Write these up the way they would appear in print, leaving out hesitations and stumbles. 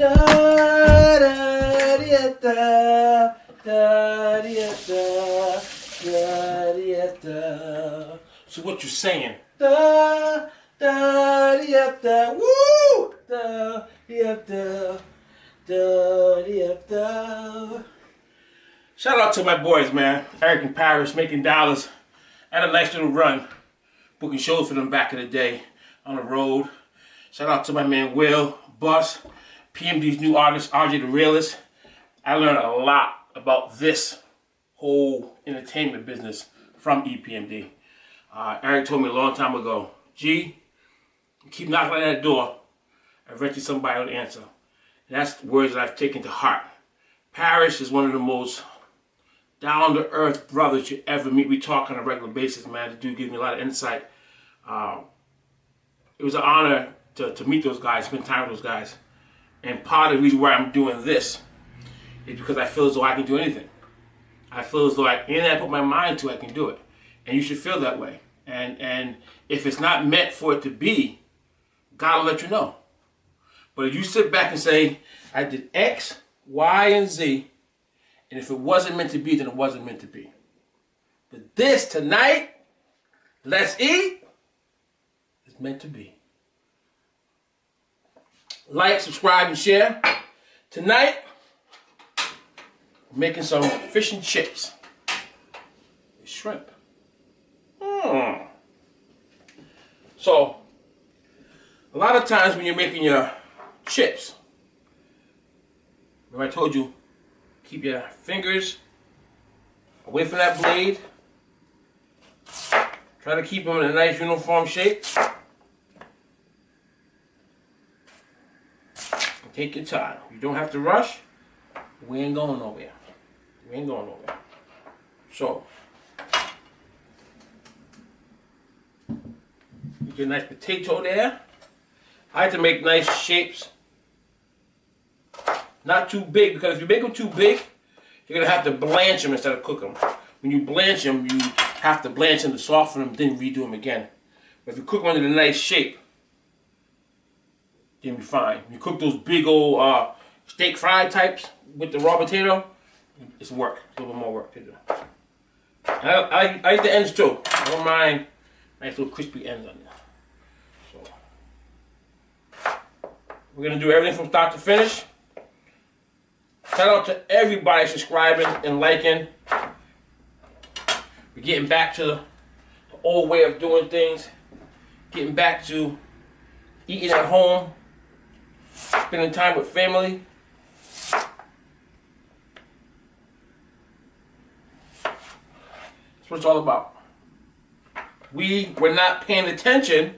Da da da da da da da da. So what you saying? Da da da da. Woo! Da da da da da. Shout out to my boys, man. Eric and Paris making dollars. I had a nice little run, booking shows for them back in the day on the road. Shout out to my man Will, Bus, PMD's new artist, RJ the Realist. I learned a lot about this whole entertainment business from EPMD. Eric told me a long time ago, G, keep knocking on that door, eventually somebody will answer. And that's words that I've taken to heart. Paris is one of the most down-to-earth brothers you ever meet. We talk on a regular basis, man. The dude gives me a lot of insight. It was an honor to meet those guys, spend time with those guys. And part of the reason why I'm doing this is because I feel as though I can do anything. I feel as though anything I put my mind to, I can do it. And you should feel that way. And if it's not meant for it to be, God will let you know. But if you sit back and say, I did X, Y, and Z, and if it wasn't meant to be, then it wasn't meant to be. But this tonight, let's eat, is meant to be. Like, subscribe, and share. Tonight, we're making some fish and chips with shrimp. So, a lot of times when you're making your chips, remember I told you, keep your fingers away from that blade. Try to keep them in a nice uniform shape. And take your time. You don't have to rush. We ain't going nowhere. We ain't going nowhere. So, get a nice potato there. I like to make nice shapes. Not too big, because if you make them too big, you're going to have to blanch them instead of cook them. When you blanch them, you have to blanch them to soften them, then redo them again. But if you cook them in a nice shape, then you'll be fine. When you cook those big old steak fry types with the raw potato, it's work. It's a little more work to do. I like the ends too. I don't mind nice little crispy ends on there. So, we're going to do everything from start to finish. Shout out to everybody subscribing and liking. We're getting back to the old way of doing things. Getting back to eating at home. Spending time with family. That's what it's all about. We were not paying attention.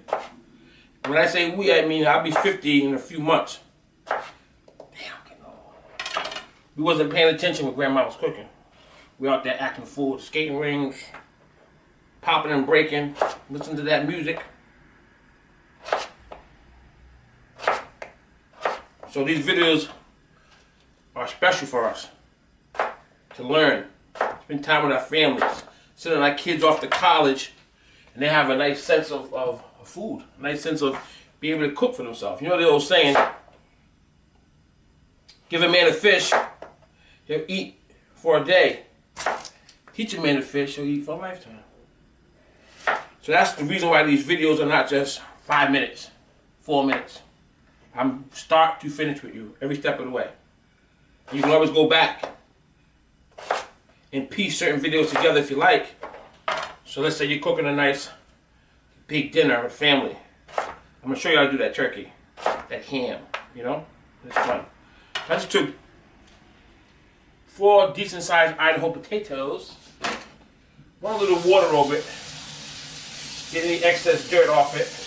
When I say we, I mean I'll be 50 in a few months. We wasn't paying attention when Grandma was cooking. We out there acting fool, skating rings, popping and breaking, listening to that music. So these videos are special for us to learn, spend time with our families, sending our kids off to college, and they have a nice sense of food, a nice sense of being able to cook for themselves. You know the old saying, give a man a fish, he'll eat for a day. Teach a man to fish, he'll eat for a lifetime. So that's the reason why these videos are not just 5 minutes, 4 minutes. I'm start to finish with you every step of the way. You can always go back and piece certain videos together if you like. So let's say you're cooking a nice big dinner with family. I'm going to show you how to do that turkey, that ham, you know? It's fun. I just took 4 decent-sized Idaho potatoes, run a little water over it, get any excess dirt off it.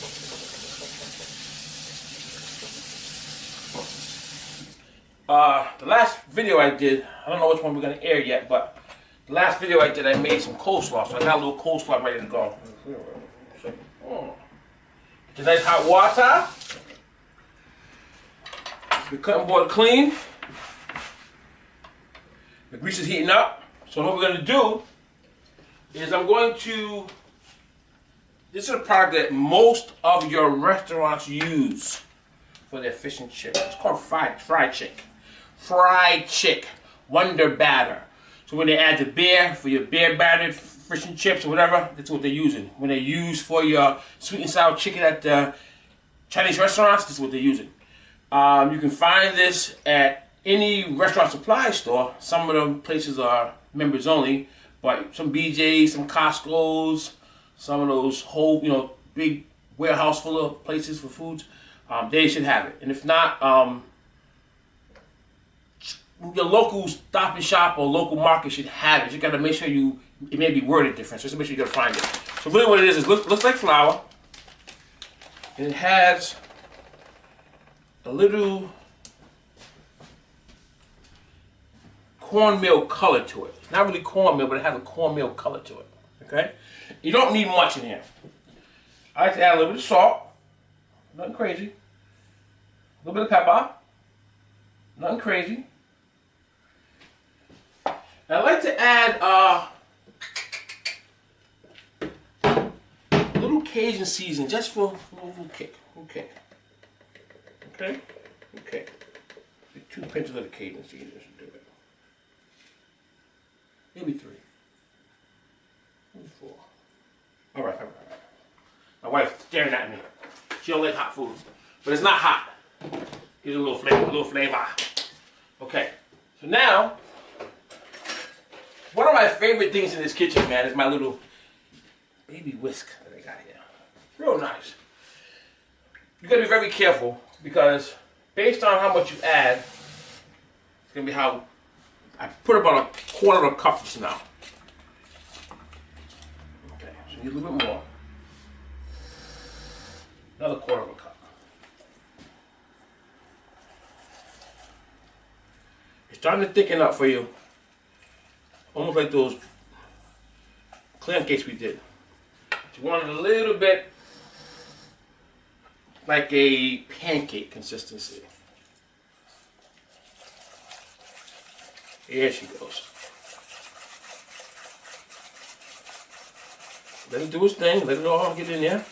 The last video I did, I don't know which one we're going to air yet, but the last video I did, I made some coleslaw, so I got a little coleslaw ready to go. Get a nice hot water. The cutting board clean. The grease is heating up. So what we're going to do is this is a product that most of your restaurants use. for their fish and chips. It's called fried chick. Fried chick. Wonder batter. So when they add the beer for your beer battered fish and chips or whatever, that's what they're using. When they use for your sweet and sour chicken at the Chinese restaurants, this is what they're using. You can find this at any restaurant supply store. Some of them places are members only, but some BJ's, some Costco's, some of those whole, big warehouse full of places for foods, they should have it. And if not, your local Stop and Shop or local market should have it. You got to make sure it may be worded different, so just make sure you got to find it. So really what it is looks like flour, and it has a little cornmeal color to it. It's not really cornmeal, but it has a cornmeal color to it. Okay? You don't need much in here. I like to add a little bit of salt. Nothing crazy. A little bit of pepper. Nothing crazy. And I like to add a little Cajun seasoning just for a little kick. Okay. Okay? Okay. 2 pinches of the Cajun seasoning should do it. Maybe 3. Maybe 4. All right. My wife's staring at me. She don't like hot food. But it's not hot. Gives it a little flavor. Okay. So now, one of my favorite things in this kitchen, man, is my little baby whisk that I got here. Real nice. You gotta be very careful because based on how much you add, it's gonna be how I put about a quarter of a cup just now. Okay, so you need a little bit more. Another quarter of a cup. It's starting to thicken up for you. Almost like those clam cakes we did. You want it a little bit like a pancake consistency. Here she goes. Let it do its thing. Let it all get in there.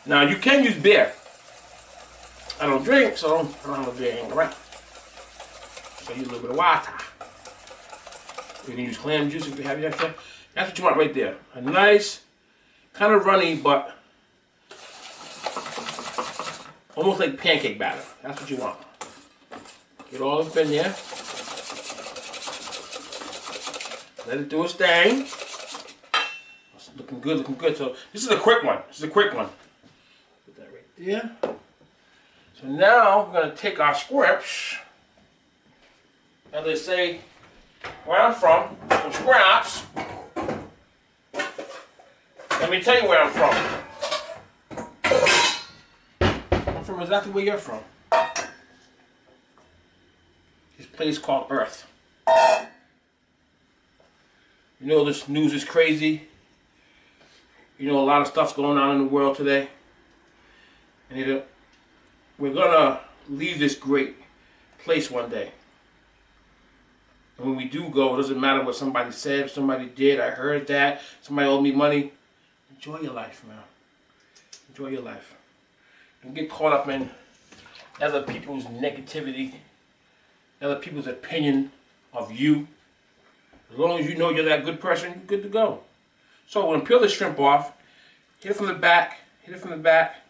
Now you can use beer. I don't drink, so I don't have a beer hanging around. So use a little bit of water. You can use clam juice if you have extra. That's what you want right there. A nice, kind of runny, but almost like pancake batter. That's what you want. Get all up in there. Let it do its thing. It's looking good, looking good. So this is a quick one. This is a quick one. Put that right there. So now we're going to take our scraps, as they say where I'm from scraps. Let me tell you where I'm from. I'm from exactly where you're from. This place called Earth. You know this news is crazy. You know a lot of stuff's going on in the world today. And we're gonna leave this great place one day. And when we do go, it doesn't matter what somebody said, somebody did, I heard that, somebody owed me money. Enjoy your life, man. Enjoy your life. Don't get caught up in other people's negativity, other people's opinion of you. As long as you know you're that good person, you're good to go. So we're gonna peel the shrimp off, hit it from the back, hit it from the back.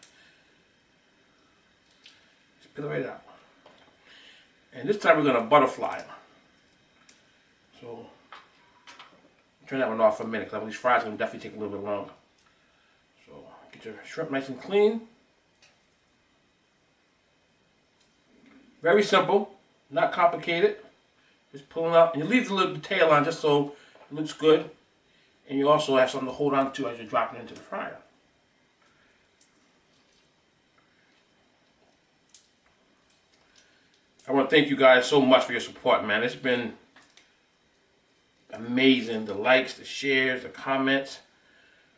Just peel it right out. And this time we're gonna butterfly them. So turn that one off for a minute because these fries are gonna definitely take a little bit longer. So get your shrimp nice and clean. Very simple, not complicated. Just pulling up, and you leave the little tail on just so it looks good, and you also have something to hold on to as you're dropping it into the fryer. I want to thank you guys so much for your support, man. It's been amazing. The likes, the shares, the comments.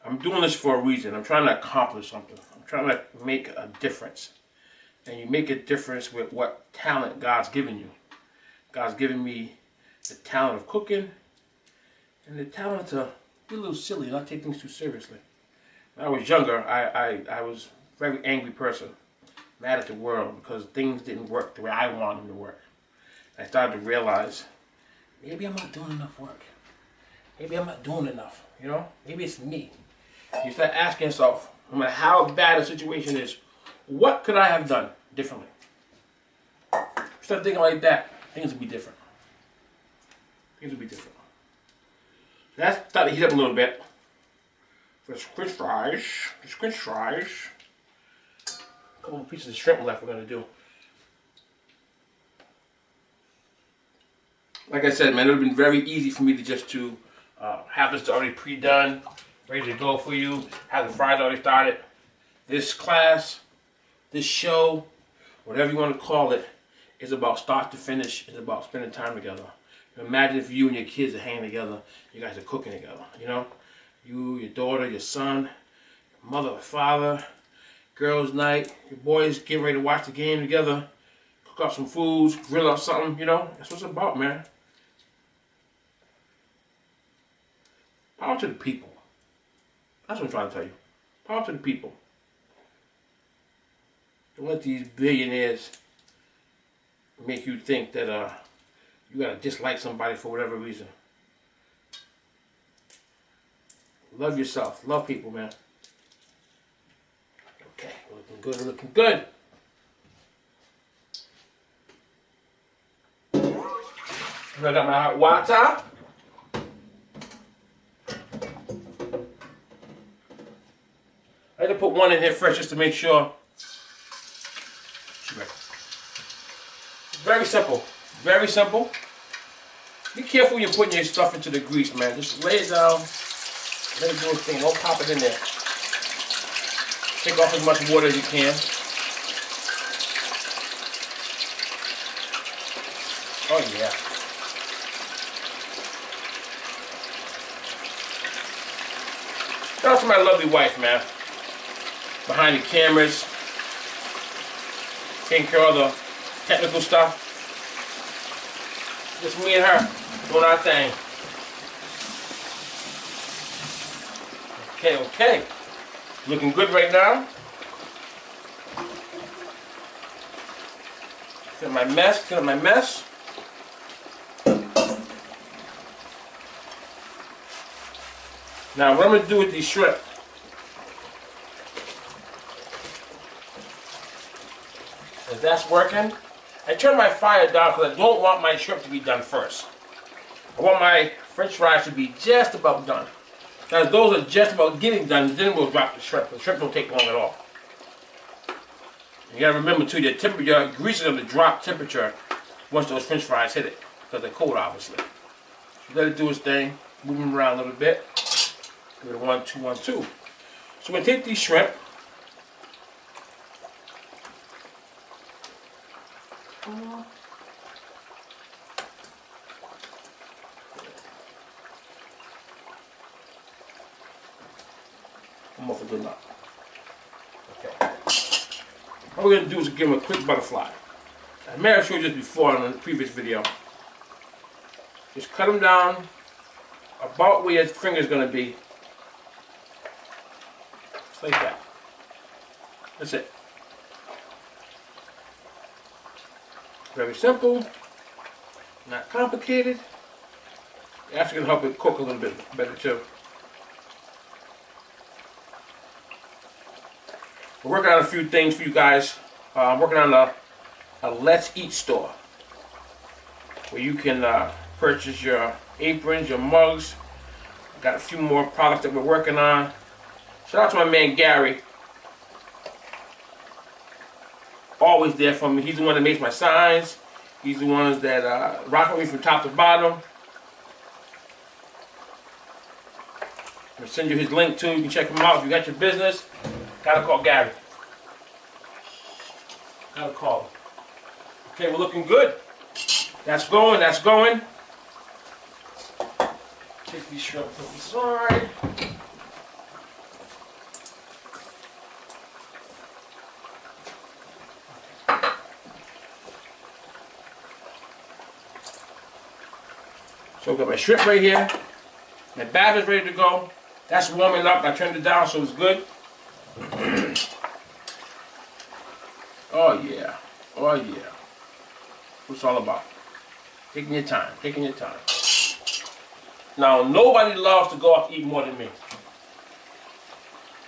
I'm doing this for a reason. I'm trying to accomplish something. I'm trying to make a difference. And you make a difference with what talent God's given you. God's given me the talent of cooking and the talent to be a little silly and not take things too seriously. When I was younger, I was a very angry person, mad at the world because things didn't work the way I wanted them to work. I started to realize, maybe I'm not doing enough work. Maybe I'm not doing enough, you know? Maybe it's me. You start asking yourself, no matter how bad a situation is, what could I have done differently? Start thinking like that, things would be different. Things would be different. So that's starting to heat up a little bit. For the French fries, a couple of pieces of shrimp left we're going to do. Like I said, man, it would have been very easy for me to just have this already pre-done, ready to go for you, have the fries already started. This class, this show, whatever you want to call it, is about start to finish. It's about spending time together. Imagine if you and your kids are hanging together, you guys are cooking together, you know? You, your daughter, your son, your mother, father, girls' night, your boys getting ready to watch the game together, cook up some foods, grill up something, you know? That's what it's about, man. Power to the people. That's what I'm trying to tell you. Power to the people. Don't let these billionaires make you think that you gotta dislike somebody for whatever reason. Love yourself. Love people, man. Okay, looking good, looking good. I got my hot water. I had to put one in here fresh just to make sure. Very simple. Very simple. Be careful when you're putting your stuff into the grease, man. Just lay it down. Let it do its thing. Don't pop it in there. Take off as much water as you can. Oh, yeah. Shout out to my lovely wife, man. Behind the cameras. Taking care of the technical stuff. Just me and her doing our thing. Okay. Looking good right now. Clean up my mess. Now what I'm going to do with these shrimp. If that's working, I turn my fire down because I don't want my shrimp to be done first. I want my French fries to be just about done. Now, if those are just about getting done, then we'll drop the shrimp. The shrimp don't take long at all. You gotta remember too, your grease is gonna drop temperature once those French fries hit it, because they're cold, obviously. So let it do its thing, move them around a little bit. Give it a 1, 2, 1, 2. So we're gonna take these shrimp. Almost a good enough. Okay. What we're going to do is give them a quick butterfly. I may have showed you this before in the previous video. Just cut them down about where your finger is going to be. Just like that. That's it. Very simple. Not complicated. It's actually going to help it cook a little bit better too. We're working on a few things for you guys. I'm working on a Let's Eat store where you can purchase your aprons, your mugs. Got a few more products that we're working on. Shout out to my man Gary. Always there for me. He's the one that makes my signs. He's the one that rock with me from top to bottom. I'll send you his link too. You can check him out if you got your business. Gotta call Gary. Gotta call him. Okay, we're looking good. That's going, that's going. Take these shrimp to the side. So I've got my shrimp right here. My batter's ready to go. That's warming up. I turned it down so it's good. Oh yeah. Oh yeah. What it's all about. Taking your time. Taking your time. Now, nobody loves to go out to eat more than me.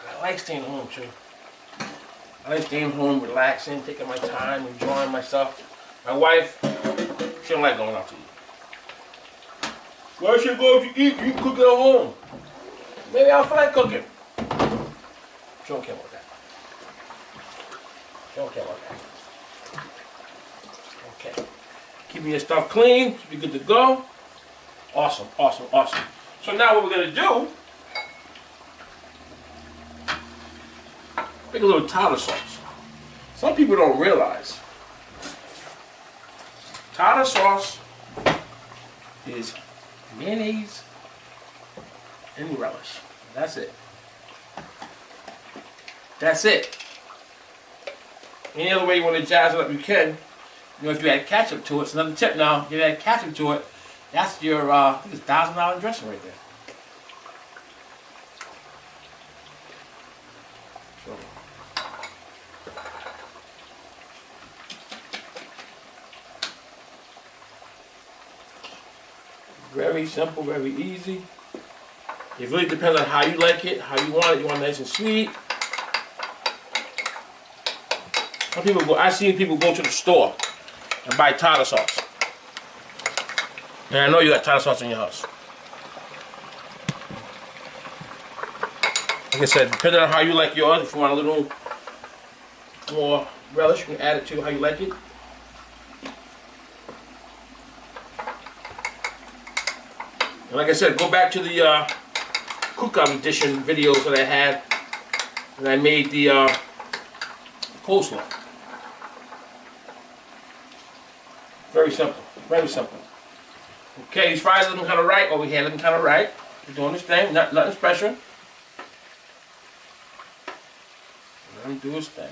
I like staying home, too. I like staying home, relaxing, taking my time, enjoying myself. My wife, she don't like going out to eat. Why should you go out to eat? You cook at home. Maybe I don't feel like cooking. She don't care about that. She don't care about that. Okay. Keeping your stuff clean, be good to go. Awesome, awesome, awesome. So now what we're going to do, make a little tartar sauce. Some people don't realize tartar sauce is mayonnaise and relish. That's it. That's it. Any other way you want to jazz it up, you can. You know, if you add ketchup to it, it's another tip now. If you add ketchup to it, that's your, I think it's $1,000 dressing right there. So. Very simple, very easy. It really depends on how you like it, how you want it. You want it nice and sweet. Some people go, I've seen people go to the store and buy tartar sauce. And I know you got tartar sauce in your house. Like I said, depending on how you like yours, if you want a little more relish, you can add it to how you like it. And like I said, go back to the cookout edition videos that I had, and I made the coleslaw. Very simple, very simple. Okay, these fries looking kind of right over here, looking kind of right. We're doing this thing, nothing special. Let him do his thing.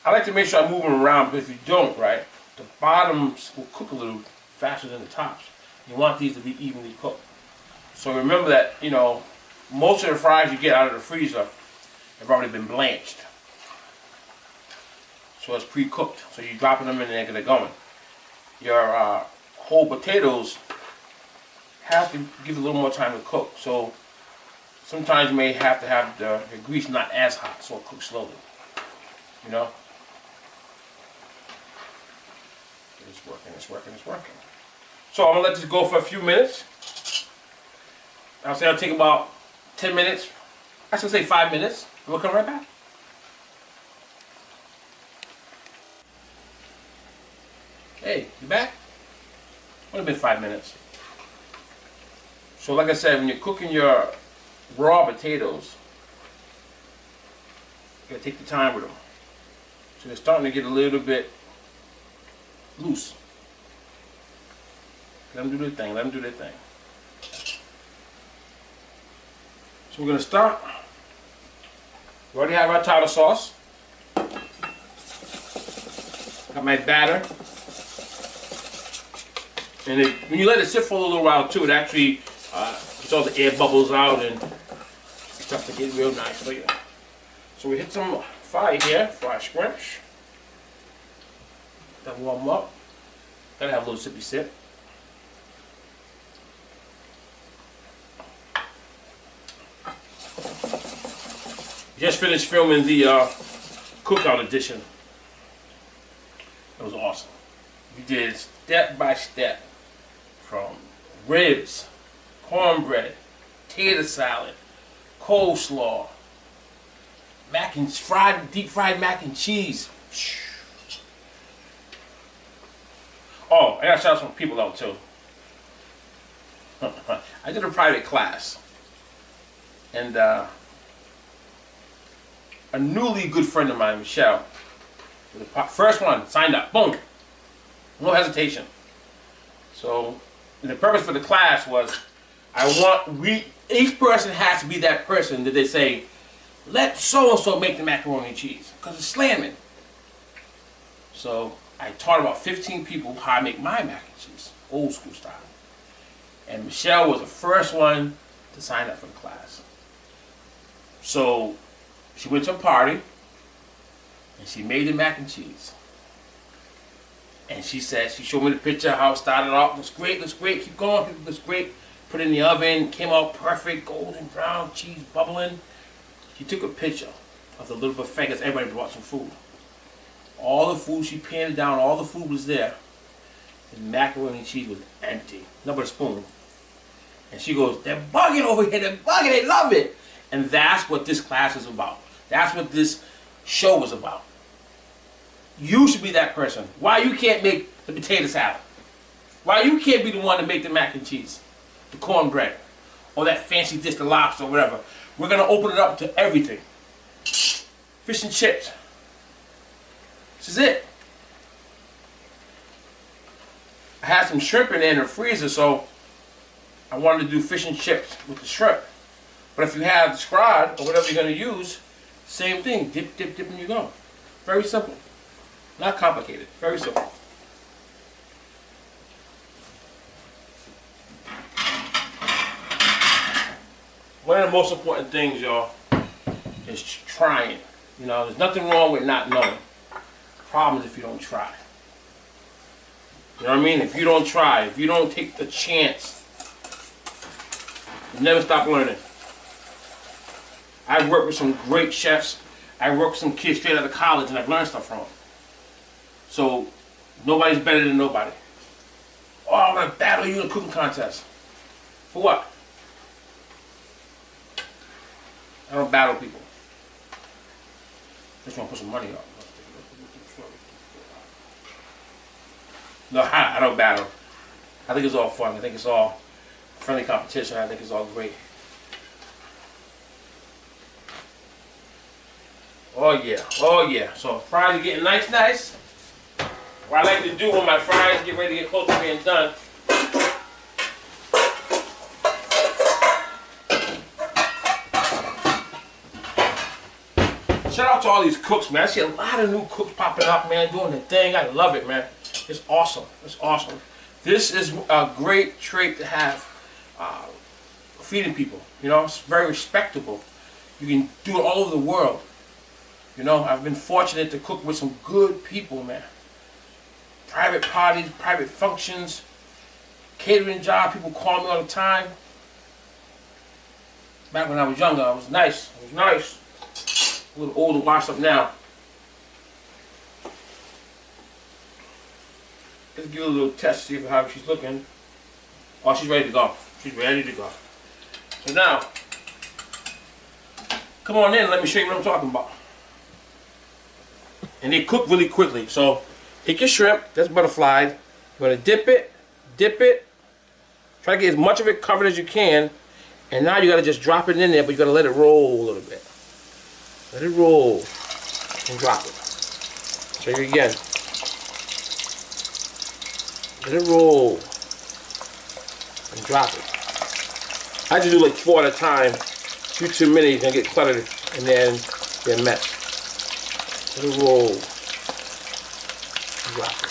I like to make sure I move them around, because if you don't, right, the bottoms will cook a little faster than the tops. You want these to be evenly cooked. So remember that, you know, most of the fries you get out of the freezer have already been blanched. So it's pre-cooked. So you're dropping them in there and they're going. Your whole potatoes have to give a little more time to cook. So sometimes you may have to have the grease not as hot, so it cooks slowly. You know? It's working, it's working, it's working. So I'm going to let this go for a few minutes. I'll say I'll take about 10 minutes. I should say 5 minutes. We'll come right back. Hey, you back? Only been 5 minutes. So like I said, when you're cooking your raw potatoes, you gotta take the time with them. So they're starting to get a little bit loose. Let them do their thing, let them do their thing. So we're going to start. We already have our tartar sauce. Got my batter. And when you let it sit for a little while too, it actually gets all the air bubbles out and stuff to get real nice for you. So we hit some fire here for our scrunch. That warm up. Gotta have a little sippy sip. Just finished filming the cookout edition. It was awesome. We did step by step from ribs, cornbread, tater salad, coleslaw, deep fried mac and cheese. Oh, I gotta shout out some people out too. I did a private class, and a newly good friend of mine, Michelle, the first one, signed up, boom, no hesitation. So the purpose for the class was, each person has to be that person that they say, let so-and-so make the macaroni and cheese, because it's slamming. So I taught about 15 people how I make my mac and cheese, old school style. And Michelle was the first one to sign up for the class. So she went to a party, and she made the mac and cheese. And she said, she showed me the picture of how it started off. Looks great, keep going, looks great. Put it in the oven, came out perfect, golden brown, cheese bubbling. She took a picture of the little buffet because everybody brought some food. All the food, she panned it down, all the food was there. The macaroni and cheese was empty, not but a spoon. And she goes, they're bugging over here, they're bugging, they love it. And that's what this class is about. That's what this show is about. You should be that person. Why you can't make the potato salad? Why you can't be the one to make the mac and cheese, the cornbread, or that fancy dish, the lobster, or whatever. We're going to open it up to everything. Fish and chips. This is it. I had some shrimp in there in the freezer, so I wanted to do fish and chips with the shrimp. But if you have the scrod, or whatever you're going to use, same thing. Dip, dip, dip, and you go. Very simple. Not complicated. Very simple. One of the most important things, y'all, is trying. You know, there's nothing wrong with not knowing. The problem is if you don't try. You know what I mean? If you don't try, if you don't take the chance, you never stop learning. I've worked with some great chefs. I worked with some kids straight out of college, and I've learned stuff from them. So, nobody's better than nobody. Oh, I'm going to battle you in a cooking contest. For what? I don't battle people. Just want to put some money up. No, I don't battle. I think it's all fun. I think it's all friendly competition. I think it's all great. Oh yeah, oh yeah. So fries are getting nice. What I like to do when my fries get ready to get close to being done, shout out to all these cooks, man. I see a lot of new cooks popping up, man, doing their thing. I love it, man. It's awesome. It's awesome. This is a great trait to have, feeding people. You know, it's very respectable. You can do it all over the world. You know, I've been fortunate to cook with some good people, man. Private parties, private functions, catering job. People call me all the time. Back when I was younger, I was nice. I was nice. A little older, washed up now. Let's give her a little test, see how she's looking. Oh, she's ready to go. She's ready to go. So now, come on in, let me show you what I'm talking about. And they cook really quickly. So, take your shrimp, that's butterflied. You're going to dip it. Try to get as much of it covered as you can. And now you got to just drop it in there, but you got to let it roll a little bit. Let it roll and drop it. Show you again. Let it roll and drop it. I just do like 4 at a time. Too many, you're gonna get cluttered and then they're a mess. Let it roll and drop it.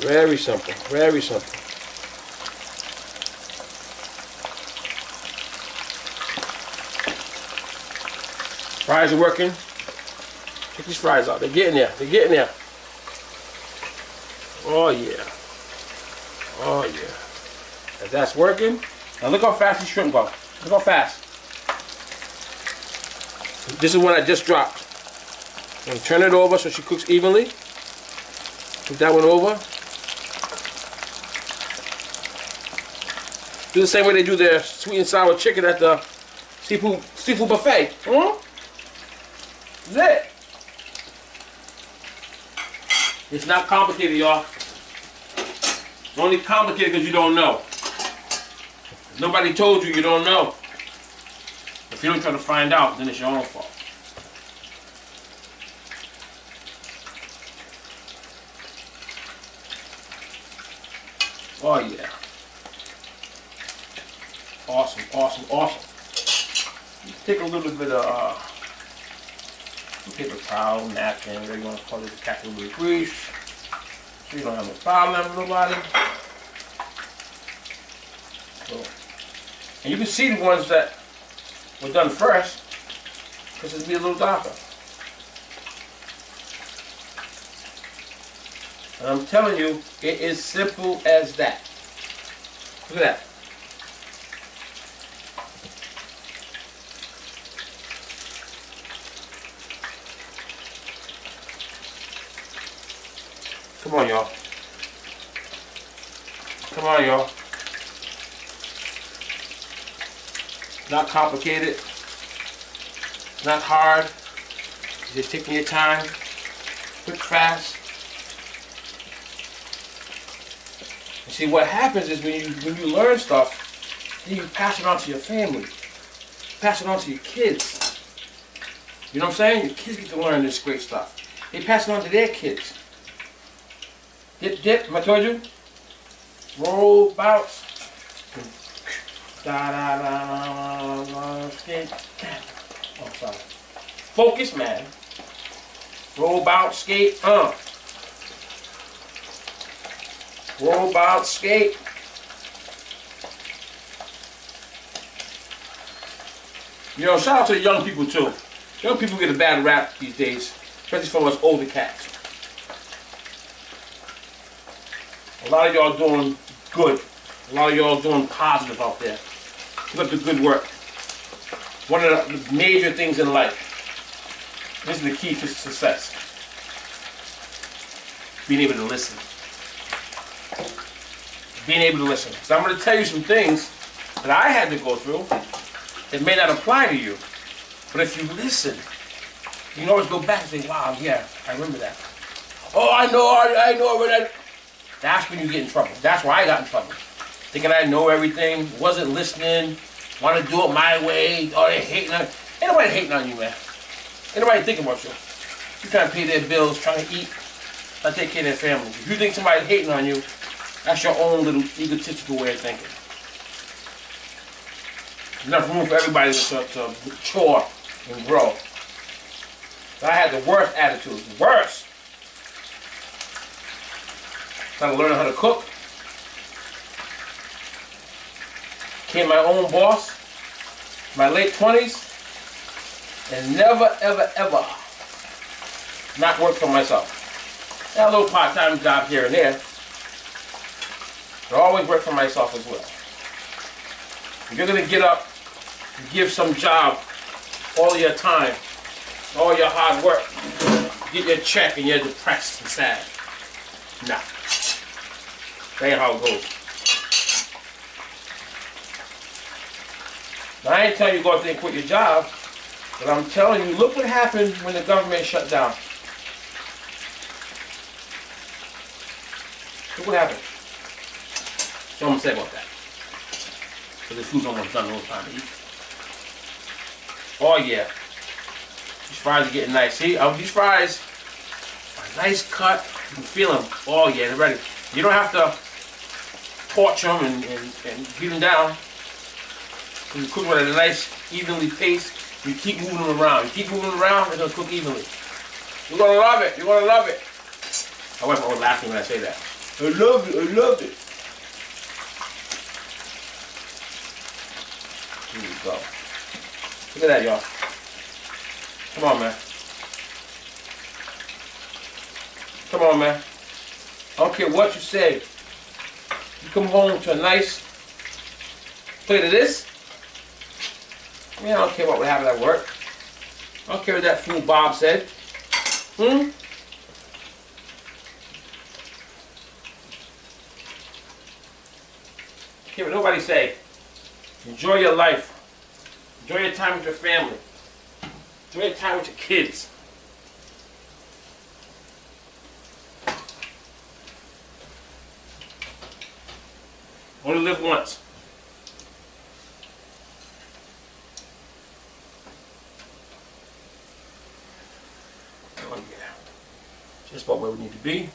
Very simple, very simple. Fries are working. Check these fries out. They're getting there. They're getting there. Oh yeah. Oh yeah. If that's working. Now look how fast these shrimp go. Look how fast. This is one I just dropped. I'm gonna turn it over so she cooks evenly. Put that one over. Do the same way they do their sweet and sour chicken at the seafood buffet. That's it. It's not complicated, y'all. It's only complicated because you don't know. If nobody told you, you don't know. If you don't try to find out, then it's your own fault. Oh yeah. Awesome, awesome, awesome. Just take a little bit of paper towel, napkin, whatever you want to call it, catch a little bit of grease. So you don't have no problem with nobody. So, and you can see the ones that were done first, because it'll be a little darker. And I'm telling you, it is simple as that. Look at that. Come on, y'all. Come on, y'all. Not complicated. Not hard. Just taking your time. Quick, fast. And see, what happens is when you learn stuff, then you pass it on to your family. Pass it on to your kids. You know what I'm saying? Your kids get to learn this great stuff. They pass it on to their kids. Dip, dip, I told you. Roll, bounce. Da da da da. Skate. Oh, sorry. Focus, man. Roll, bounce, skate. Roll, bounce, skate. You know, shout out to the young people too. Young people get a bad rap these days, especially from us older cats. A lot of y'all doing good. A lot of y'all doing positive out there. Keep up the good work. One of the major things in life. This is the key to success. Being able to listen. Being able to listen. So I'm going to tell you some things that I had to go through that may not apply to you. But if you listen, you can always go back and say, wow, yeah, I remember that. Oh, I know. That's when you get in trouble. That's why I got in trouble. Thinking I know everything, wasn't listening, want to do it my way. Oh, they hating on. Ain't nobody hating on you, man. Ain't nobody thinking about you. You trying to pay their bills, trying to eat, not take care of their family. If you think somebody's hating on you, that's your own little egotistical way of thinking. There's enough room for everybody to mature and grow. But I had the worst attitude. Worst. Trying to learn how to cook. Became my own boss. My late 20s. And never, ever, ever not work for myself. I had a little part-time job here and there. But I always work for myself as well. If you're going to get up and give some job all your time, all your hard work, get your check and you're depressed and sad. Nah. That ain't how it goes. Now, I ain't telling you to go out there and quit your job, but I'm telling you, look what happened when the government shut down. Look what happened. That's what I'm going to say about that. Because the food's almost done, no time to eat. Oh yeah. These fries are getting nice. See, these fries are nice cut. You can feel them. Oh yeah, they're ready. You don't have to torch them and beat them down. You cook them at a nice, evenly pace. You keep moving them around. You keep moving them around, they're going to cook evenly. You're going to love it. You're going to love it. My wife always laughs when I say that. I love it. I love it. Here we go. Look at that, y'all. Come on, man. Come on, man. I don't care what you say. You come home to a nice plate of this. I mean, I don't care what would happen at work. I don't care what that fool Bob said. Can't what nobody say. Enjoy your life. Enjoy your time with your family. Enjoy your time with your kids. Only live once. Oh yeah. Just about where we need to be.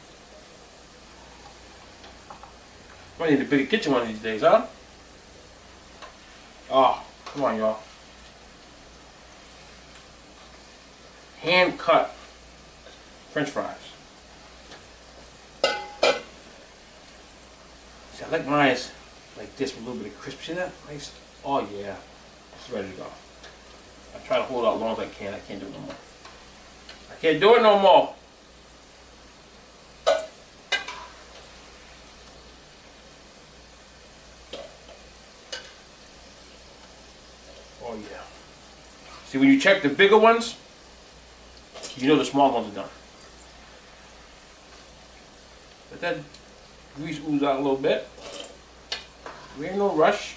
We need a bigger kitchen one of these days, huh? Oh, come on, y'all. hand cut French fries. See, I like mine like this with a little bit of crisp. See that? Nice. Oh yeah, it's ready to go. I try to hold out as long as I can. I can't do it no more. I can't do it no more. Oh yeah. See, when you check the bigger ones, you know the small ones are done. Let that grease ooze out a little bit. We ain't no rush.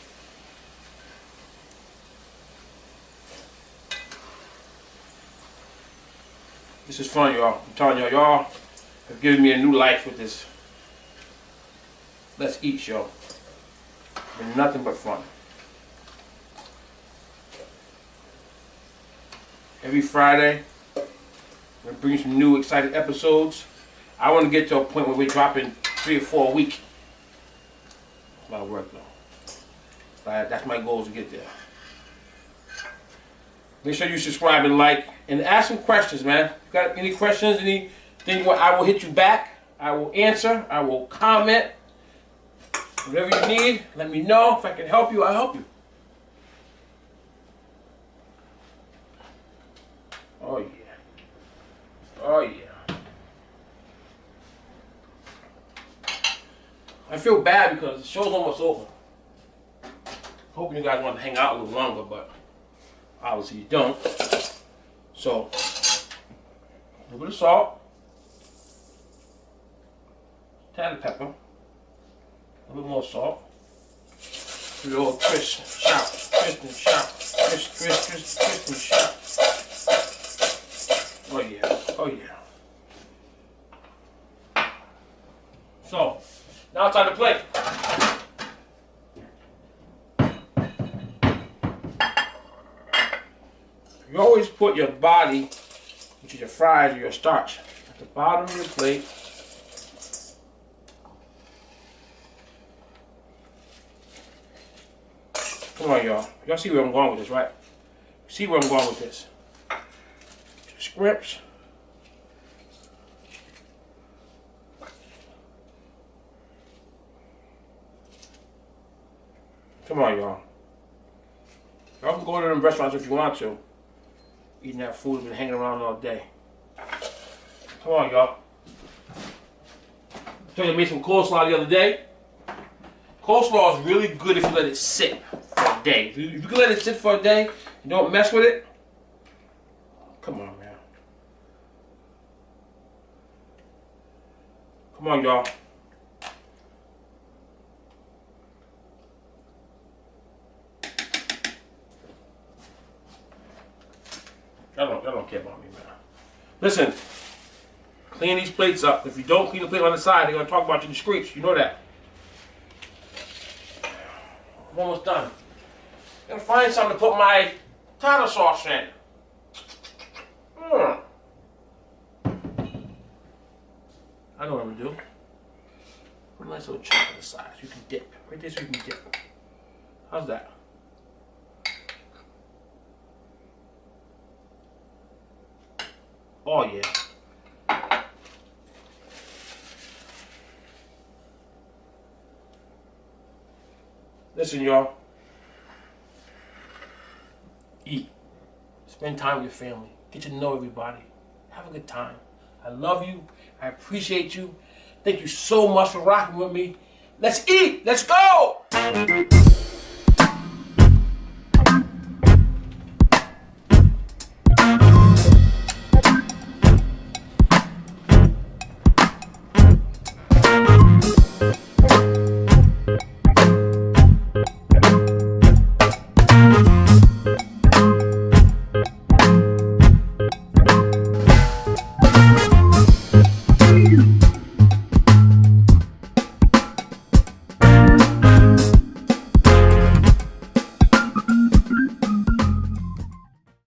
This is fun, y'all. I'm telling y'all, y'all have given me a new life with this. Let's eat, y'all. Been nothing but fun. Every Friday, we're going to bring some new exciting episodes. I want to get to a point where we're dropping 3 or 4 a week. That's a lot of work, though. That's my goal, is to get there. Make sure you subscribe and like, and ask some questions, man. If you got any questions, anything, I will hit you back. I will answer. I will comment. Whatever you need, let me know. If I can help you, I'll help you. Oh yeah. Oh yeah. I feel bad because the show's almost over. Hoping you guys want to hang out a little longer, but obviously you don't. So, a little bit of salt, a tad of pepper, a little bit more salt. Do the old twist and shout, twist and shout, twist, twist, twist, twist and shout. Oh yeah, oh yeah. So, now it's time to play. You always put your body, which is your fries or your starch, at the bottom of your plate. Come on, y'all. Y'all see where I'm going with this, right? See where I'm going with this. Just scripts. Come on, y'all. Y'all can go to them restaurants if you want to. Eating that food, been hanging around all day. Come on, y'all. I told you I made some coleslaw the other day. Coleslaw is really good if you let it sit for a day. If you can let it sit for a day and don't mess with it, come on, man. Come on, y'all. Y'all don't care about me, man. Listen, clean these plates up. If you don't clean the plate on the side, they're going to talk about you in the streets. You know that. I'm almost done. I'm going to find something to put my tartar sauce in. I know what I'm going to do. Put a nice little chunk on the side so you can dip. Right there so you can dip. How's that? Oh yeah. Listen, y'all. Eat. Spend time with your family. Get to know everybody. Have a good time. I love you. I appreciate you. Thank you so much for rocking with me. Let's eat. Let's go.